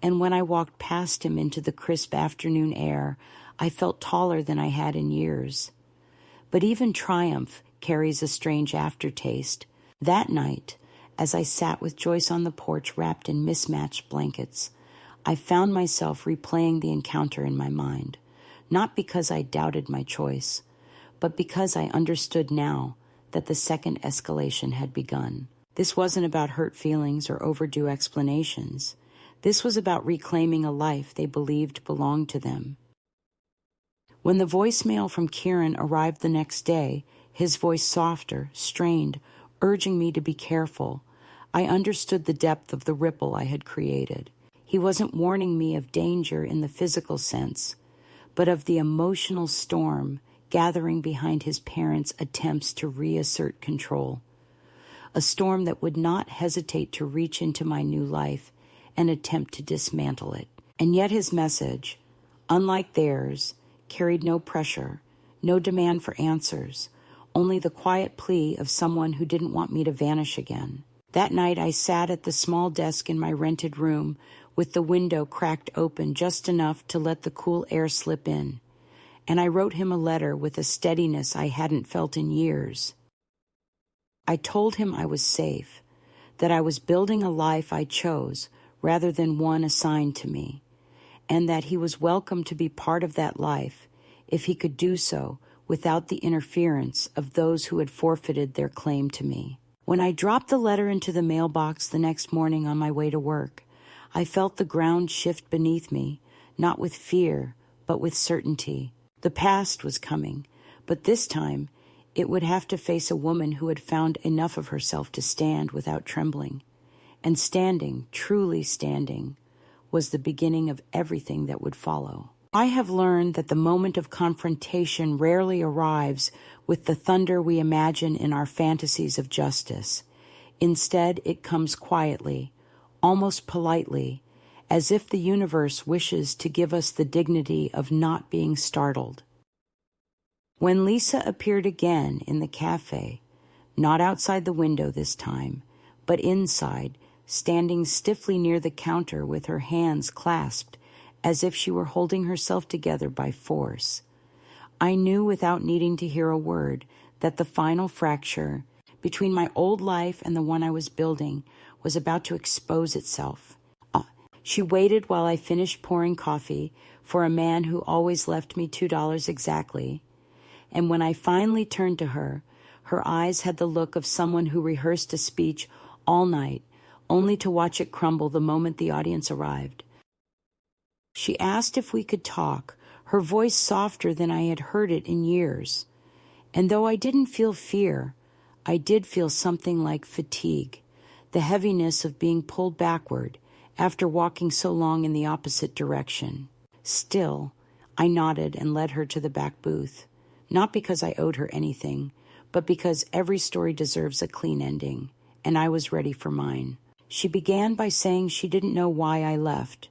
And when I walked past him into the crisp afternoon air, I felt taller than I had in years. But even triumph carries a strange aftertaste. That night, as I sat with Joyce on the porch wrapped in mismatched blankets, I found myself replaying the encounter in my mind, not because I doubted my choice, but because I understood now that the second escalation had begun. This wasn't about hurt feelings or overdue explanations. This was about reclaiming a life they believed belonged to them. When the voicemail from Kieran arrived the next day, his voice softer, strained, urging me to be careful, I understood the depth of the ripple I had created. He wasn't warning me of danger in the physical sense, but of the emotional storm gathering behind his parents' attempts to reassert control. A storm that would not hesitate to reach into my new life and attempt to dismantle it. And yet his message, unlike theirs, carried no pressure, no demand for answers, only the quiet plea of someone who didn't want me to vanish again. That night I sat at the small desk in my rented room with the window cracked open just enough to let the cool air slip in, and I wrote him a letter with a steadiness I hadn't felt in years. I told him I was safe, that I was building a life I chose rather than one assigned to me, and that he was welcome to be part of that life if he could do so without the interference of those who had forfeited their claim to me. When I dropped the letter into the mailbox the next morning on my way to work, I felt the ground shift beneath me, not with fear, but with certainty. The past was coming, but this time it would have to face a woman who had found enough of herself to stand without trembling. And standing, truly standing, was the beginning of everything that would follow. I have learned that the moment of confrontation rarely arrives with the thunder we imagine in our fantasies of justice. Instead, it comes quietly, almost politely, as if the universe wishes to give us the dignity of not being startled. When Lisa appeared again in the cafe, not outside the window this time, but inside, standing stiffly near the counter with her hands clasped as if she were holding herself together by force, I knew without needing to hear a word that the final fracture between my old life and the one I was building was about to expose itself. She waited while I finished pouring coffee for a man who always left me $2 exactly. And when I finally turned to her, her eyes had the look of someone who rehearsed a speech all night, only to watch it crumble the moment the audience arrived. She asked if we could talk, her voice softer than I had heard it in years. And though I didn't feel fear, I did feel something like fatigue, the heaviness of being pulled backward after walking so long in the opposite direction. Still, I nodded and led her to the back booth, not because I owed her anything, but because every story deserves a clean ending, and I was ready for mine. She began by saying she didn't know why I left,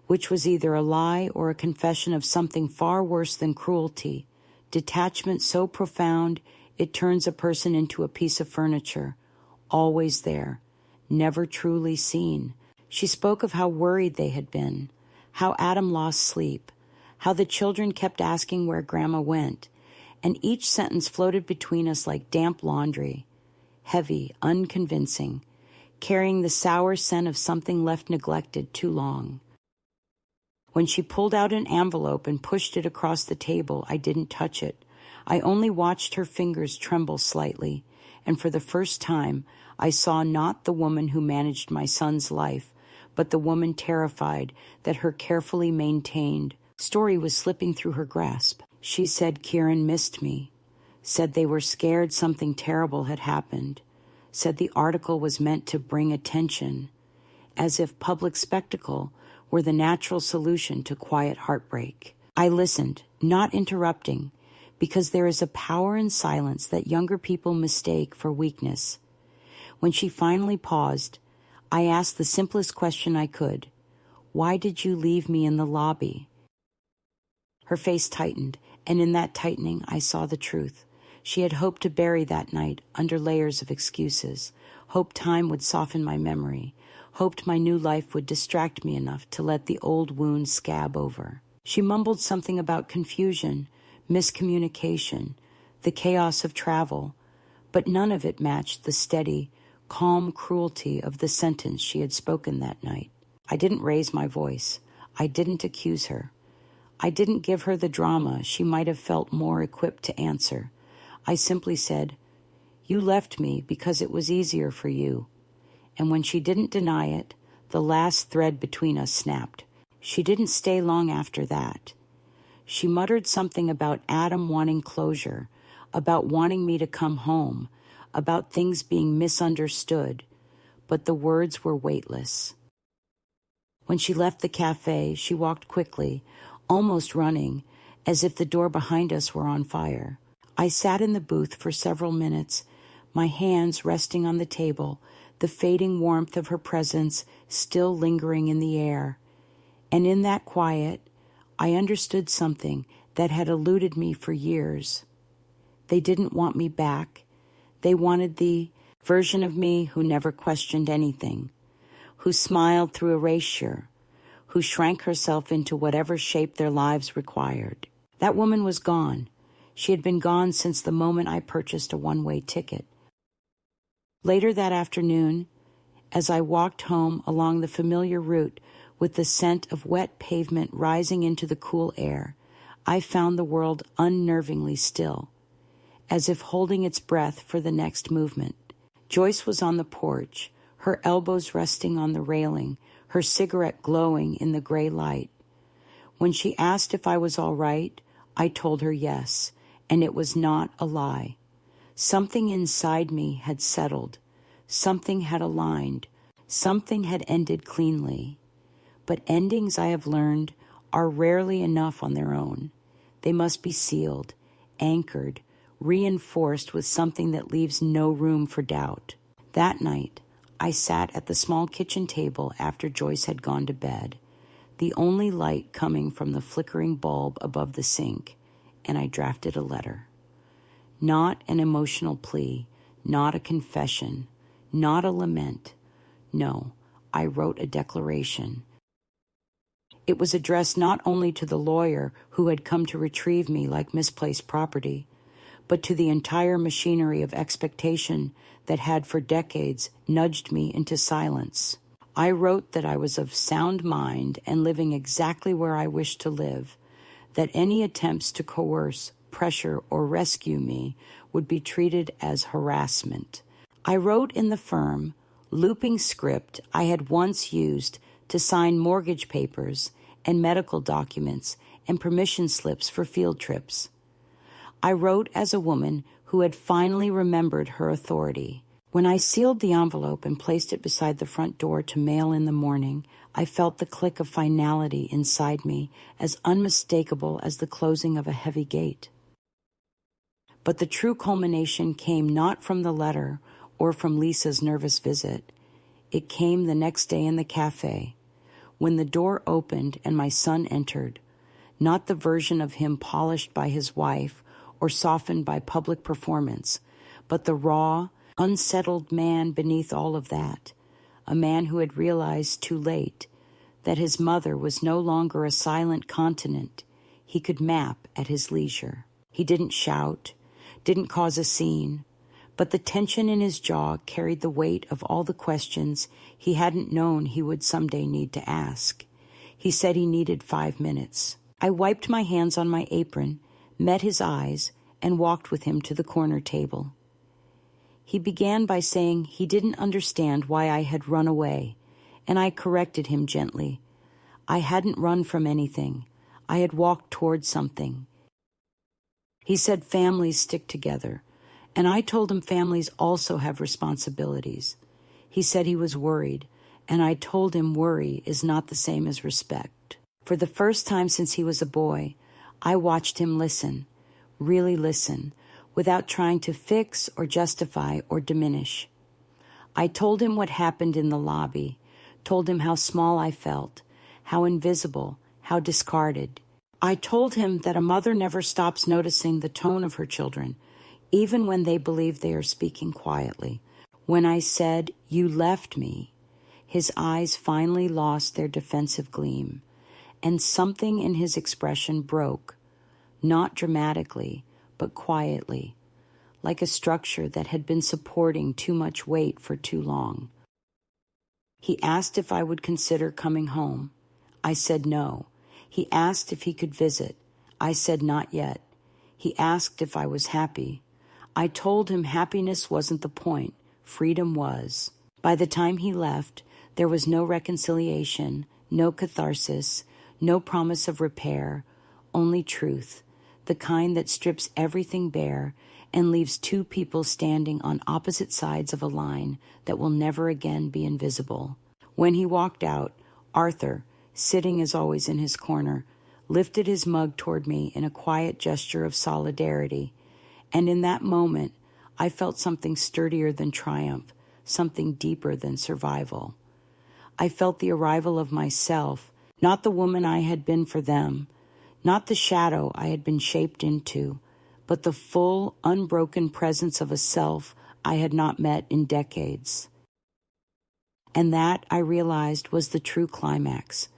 which was either a lie or a confession of something far worse than cruelty, detachment so profound it turns a person into a piece of furniture, always there, never truly seen. She spoke of how worried they had been, how Adam lost sleep, how the children kept asking where Grandma went, and each sentence floated between us like damp laundry, heavy, unconvincing, carrying the sour scent of something left neglected too long. When she pulled out an envelope and pushed it across the table, I didn't touch it. I only watched her fingers tremble slightly, and for the first time, I saw not the woman who managed my son's life, but the woman terrified that her carefully maintained story was slipping through her grasp. She said Kieran missed me, said they were scared something terrible had happened, said the article was meant to bring attention, as if public spectacle were the natural solution to quiet heartbreak. I listened, not interrupting, because there is a power in silence that younger people mistake for weakness. When she finally paused, I asked the simplest question I could. Why did you leave me in the lobby? Her face tightened, and in that tightening I saw the truth. She had hoped to bury that night under layers of excuses, hoped time would soften my memory, hoped my new life would distract me enough to let the old wound scab over. She mumbled something about confusion, miscommunication, the chaos of travel, but none of it matched the steady, calm cruelty of the sentence she had spoken that night. I didn't raise my voice. I didn't accuse her. I didn't give her the drama she might have felt more equipped to answer. I simply said, "You left me because it was easier for you." And when she didn't deny it, the last thread between us snapped. She didn't stay long after that. She muttered something about Adam wanting closure, about wanting me to come home, about things being misunderstood, but the words were weightless. When she left the cafe, she walked quickly, almost running, as if the door behind us were on fire. I sat in the booth for several minutes, my hands resting on the table, the fading warmth of her presence still lingering in the air. And in that quiet, I understood something that had eluded me for years. They didn't want me back. They wanted the version of me who never questioned anything, who smiled through erasure, who shrank herself into whatever shape their lives required. That woman was gone. She had been gone since the moment I purchased a one-way ticket. Later that afternoon, as I walked home along the familiar route with the scent of wet pavement rising into the cool air, I found the world unnervingly still, as if holding its breath for the next movement. Joyce was on the porch, her elbows resting on the railing, her cigarette glowing in the gray light. When she asked if I was all right, I told her yes, and it was not a lie. Something inside me had settled. Something had aligned. Something had ended cleanly. But endings, I have learned, are rarely enough on their own. They must be sealed, anchored, reinforced with something that leaves no room for doubt. That night, I sat at the small kitchen table after Joyce had gone to bed, the only light coming from the flickering bulb above the sink, and I drafted a letter. Not an emotional plea, not a confession, not a lament. No, I wrote a declaration. It was addressed not only to the lawyer who had come to retrieve me like misplaced property, but to the entire machinery of expectation that had for decades nudged me into silence. I wrote that I was of sound mind and living exactly where I wished to live, that any attempts to coerce, pressure, or rescue me would be treated as harassment. I wrote in the firm, looping script I had once used to sign mortgage papers and medical documents and permission slips for field trips. I wrote as a woman who had finally remembered her authority. When I sealed the envelope and placed it beside the front door to mail in the morning, I felt the click of finality inside me as unmistakable as the closing of a heavy gate. But the true culmination came not from the letter or from Lisa's nervous visit. It came the next day in the cafe, when the door opened and my son entered, not the version of him polished by his wife or softened by public performance, but the raw, unsettled man beneath all of that, a man who had realized too late that his mother was no longer a silent continent he could map at his leisure. He didn't shout, didn't cause a scene, but the tension in his jaw carried the weight of all the questions he hadn't known he would someday need to ask. He said he needed 5 minutes. I wiped my hands on my apron, met his eyes, and walked with him to the corner table. He began by saying he didn't understand why I had run away, and I corrected him gently. I hadn't run from anything. I had walked toward something. He said families stick together, and I told him families also have responsibilities. He said he was worried, and I told him worry is not the same as respect. For the first time since he was a boy, I watched him listen, really listen, without trying to fix or justify or diminish. I told him what happened in the lobby, told him how small I felt, how invisible, how discarded. I told him that a mother never stops noticing the tone of her children, even when they believe they are speaking quietly. When I said, "You left me," his eyes finally lost their defensive gleam, and something in his expression broke, not dramatically, but quietly, like a structure that had been supporting too much weight for too long. He asked if I would consider coming home. I said no. He asked if he could visit. I said not yet. He asked if I was happy. I told him happiness wasn't the point. Freedom was. By the time he left, there was no reconciliation, no catharsis, no promise of repair, only truth, the kind that strips everything bare and leaves two people standing on opposite sides of a line that will never again be invisible. When he walked out, Arthur, sitting as always in his corner, lifted his mug toward me in a quiet gesture of solidarity, and in that moment, I felt something sturdier than triumph, something deeper than survival. I felt the arrival of myself, not the woman I had been for them, not the shadow I had been shaped into, but the full, unbroken presence of a self I had not met in decades. And that, I realized, was the true climax,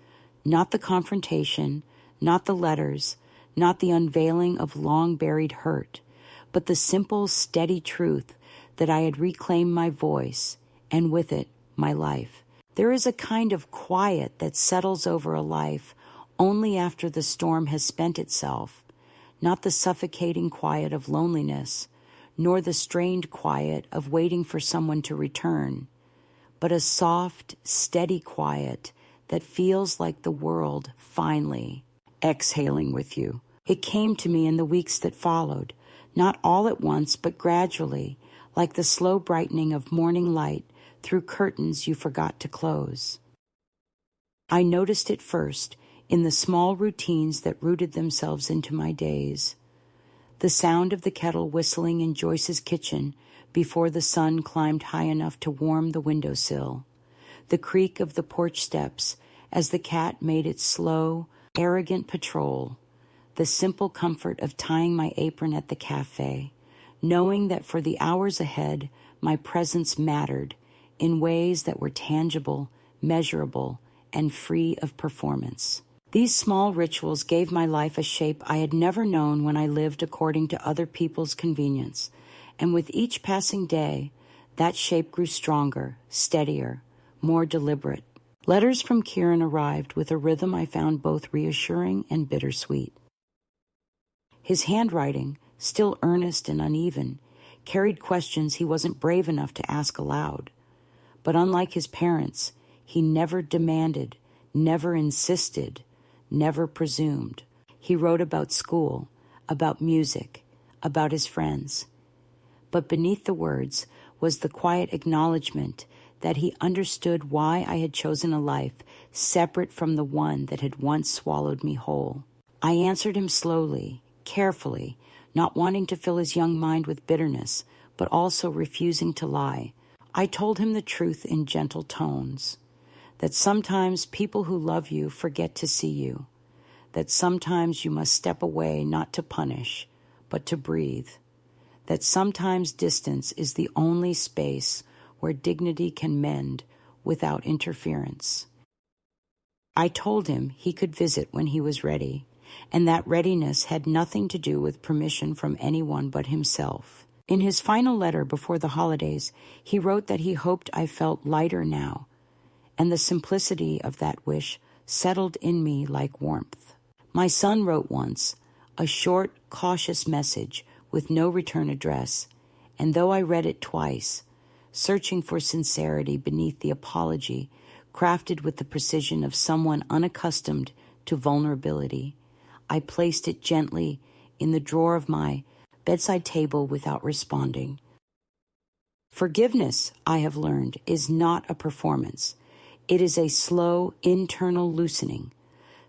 not the confrontation, not the letters, not the unveiling of long-buried hurt, but the simple, steady truth that I had reclaimed my voice, and with it, my life. There is a kind of quiet that settles over a life only after the storm has spent itself, not the suffocating quiet of loneliness, nor the strained quiet of waiting for someone to return, but a soft, steady quiet that feels like the world finally exhaling with you. It came to me in the weeks that followed, not all at once, but gradually, like the slow brightening of morning light through curtains you forgot to close. I noticed it first in the small routines that rooted themselves into my days. The sound of the kettle whistling in Joyce's kitchen before the sun climbed high enough to warm the windowsill. The creak of the porch steps as the cat made its slow, arrogant patrol. The simple comfort of tying my apron at the cafe, knowing that for the hours ahead, my presence mattered in ways that were tangible, measurable, and free of performance. These small rituals gave my life a shape I had never known when I lived according to other people's convenience, and with each passing day, that shape grew stronger, steadier, more deliberate. Letters from Kieran arrived with a rhythm I found both reassuring and bittersweet. His handwriting, still earnest and uneven, carried questions he wasn't brave enough to ask aloud. But unlike his parents, he never demanded, never insisted, never presumed. He wrote about school, about music, about his friends. But beneath the words was the quiet acknowledgement that he understood why I had chosen a life separate from the one that had once swallowed me whole. I answered him slowly, carefully, not wanting to fill his young mind with bitterness, but also refusing to lie. I told him the truth in gentle tones, that sometimes people who love you forget to see you, that sometimes you must step away not to punish, but to breathe, that sometimes distance is the only space where dignity can mend without interference. I told him he could visit when he was ready, and that readiness had nothing to do with permission from anyone but himself. In his final letter before the holidays, he wrote that he hoped I felt lighter now, and the simplicity of that wish settled in me like warmth. My son wrote once, a short, cautious message with no return address, and though I read it twice, searching for sincerity beneath the apology, crafted with the precision of someone unaccustomed to vulnerability, I placed it gently in the drawer of my bedside table without responding. Forgiveness, I have learned, is not a performance. It is a slow, internal loosening,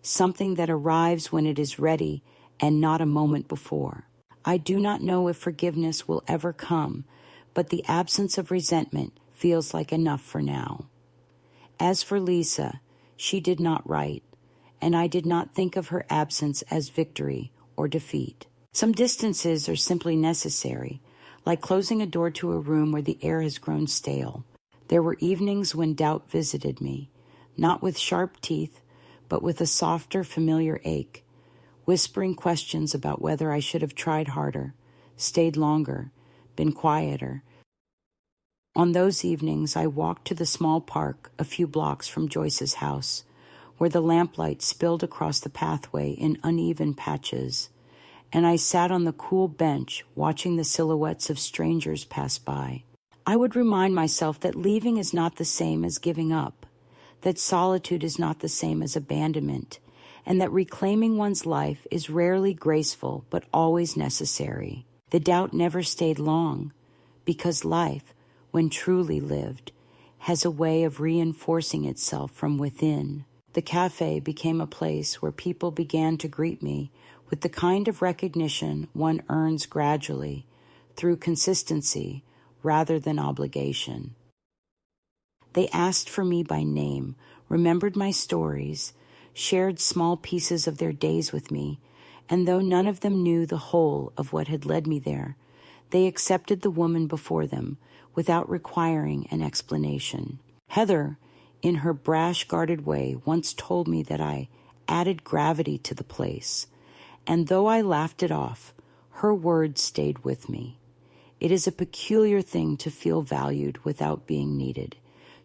something that arrives when it is ready and not a moment before. I do not know if forgiveness will ever come, but the absence of resentment feels like enough for now. As for Lisa, she did not write, and I did not think of her absence as victory or defeat. Some distances are simply necessary, like closing a door to a room where the air has grown stale. There were evenings when doubt visited me, not with sharp teeth, but with a softer, familiar ache, whispering questions about whether I should have tried harder, stayed longer, been quieter. On those evenings, I walked to the small park a few blocks from Joyce's house, where the lamplight spilled across the pathway in uneven patches, and I sat on the cool bench watching the silhouettes of strangers pass by. I would remind myself that leaving is not the same as giving up, that solitude is not the same as abandonment, and that reclaiming one's life is rarely graceful but always necessary. The doubt never stayed long, because life, when truly lived, has a way of reinforcing itself from within. The cafe became a place where people began to greet me with the kind of recognition one earns gradually through consistency rather than obligation. They asked for me by name, remembered my stories, shared small pieces of their days with me, and though none of them knew the whole of what had led me there, they accepted the woman before them without requiring an explanation. Heather, in her brash, guarded way, once told me that I added gravity to the place, and though I laughed it off, her words stayed with me. It is a peculiar thing to feel valued without being needed,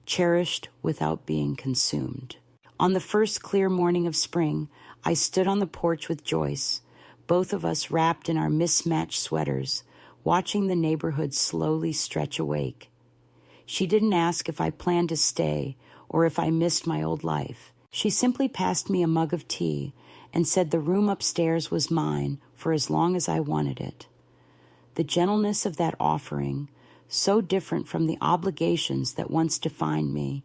cherished without being consumed. On the first clear morning of spring, I stood on the porch with Joyce, both of us wrapped in our mismatched sweaters, watching the neighborhood slowly stretch awake. She didn't ask if I planned to stay or if I missed my old life. She simply passed me a mug of tea and said the room upstairs was mine for as long as I wanted it. The gentleness of that offering, so different from the obligations that once defined me,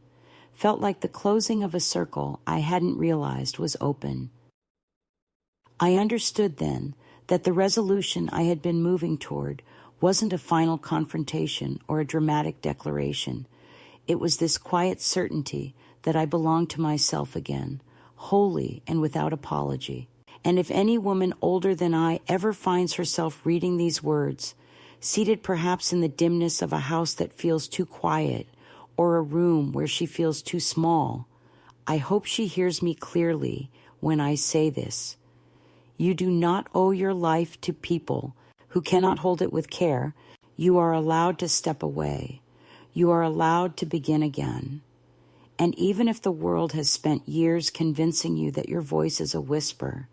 felt like the closing of a circle I hadn't realized was open. I understood then that the resolution I had been moving toward wasn't a final confrontation or a dramatic declaration. It was this quiet certainty that I belonged to myself again, wholly and without apology. And if any woman older than I ever finds herself reading these words, seated perhaps in the dimness of a house that feels too quiet or a room where she feels too small, I hope she hears me clearly when I say this. You do not owe your life to people who cannot hold it with care. You are allowed to step away. You are allowed to begin again. And even if the world has spent years convincing you that your voice is a whisper,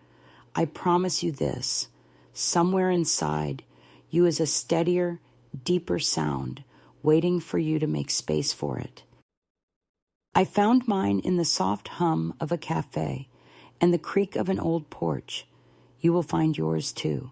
I promise you this, somewhere inside, you is a steadier, deeper sound, waiting for you to make space for it. I found mine in the soft hum of a cafe and the creak of an old porch. You will find yours too.